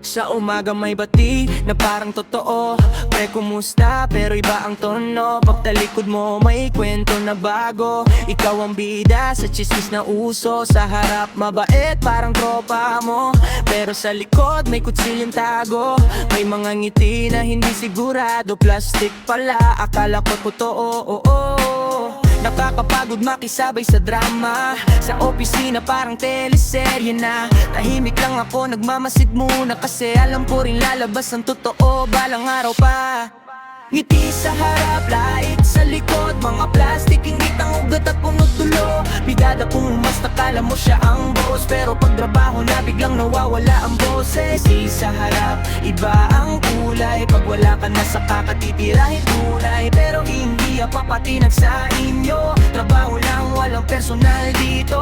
Sa umaga may bati na parang totoo. Pre, kumusta? Pero iba ang tono. Pagtalikod mo may kwento na bago. Ikaw ang bida sa chismis na uso. Sa harap mabait parang tropa mo, pero sa likod may kutsilyong tago. May mga ngiti na hindi sigurado. Plastic pala, akala ko totoo. Nakakapagod makisabay sa drama. Sa opisina parang teleserye na. Tahimik lang ako, nagmamasid muna, kasi alam ko rin lalabas ang totoo balang araw pa. Ngiti sa harap, lait sa likod. Mga plastic, ingit ang ugat at punot tulo. Bigada kung mas nakala mo siya ang boss, pero pagtrabaho na biglang nawawala ang boses. Ngiti sa harap, iba ang kulay. Pag wala ka na sa kakatitirahin tunay, pero hindi papatinag sa inyo. Trabaho lang, walang personal dito.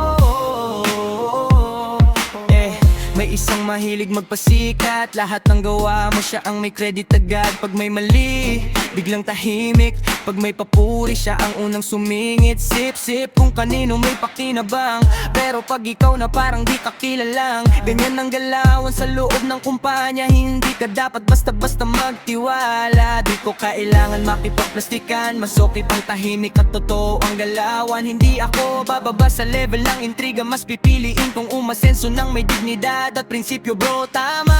May isang mahilig magpasikat. Lahat ng gawa mo siya ang may credit agad. Pag may mali, biglang tahimik. Pag may papuri, siya ang unang sumingit. Sip-sip kung kanino may pakinabang, pero pag ikaw na parang di ka kilalang. Ganyan ang galawan sa loob ng kumpanya. Hindi ka dapat basta-basta magtiwala. Di ko kailangan makipagplastikan. Mas okay pang tahimik at totoo ang galawan. Hindi ako bababa sa level ng intriga. Mas pipiliin kung umasenso ng may dignidad at prinsipyo, bro, tama.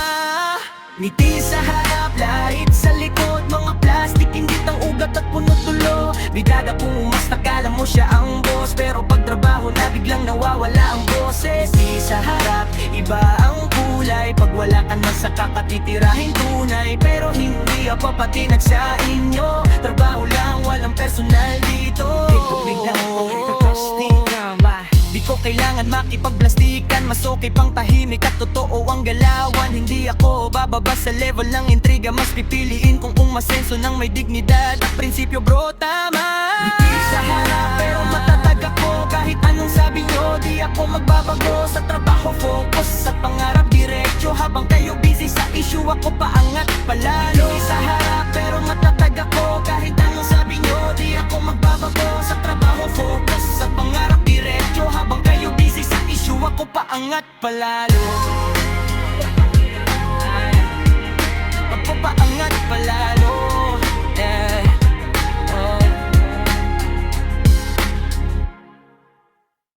Ngiti sa harap, lait sa likod. Mga plastic, ingit ang ugat at punot tulo. Bigada kung mas nakala mo siya ang boss, pero pagtrabaho na biglang nawawala ang boses. Di sa harap, iba ang kulay. Pag wala ka na sa kakatitirahin tunay, pero hindi papatinag sa inyo. Trabaho lang, walang personal dito. Di ko biglang di ko kailangan makipagplastikan. Mas okay pang tahimik at totoo ang galawan. Hindi ako bababa sa level ng intriga. Mas pipiliin kung umasenso ng may dignidad at prinsipyo, bro, tama. Hindi sa harap pero matatag ako. Kahit anong sabi nyo, di ako magbabago. Sa trabaho focus, sa pangarap diretso. Habang kayo busy sa issue, ako paangat palalo. Hindi sa harap pero matatag ako. Kahit anong sabi nyo, di ako magbabago. Sa trabaho focus, sa pangarap diretso. Habang kayo busy sa issue, ako paangat palalo. Ako paangat palalo.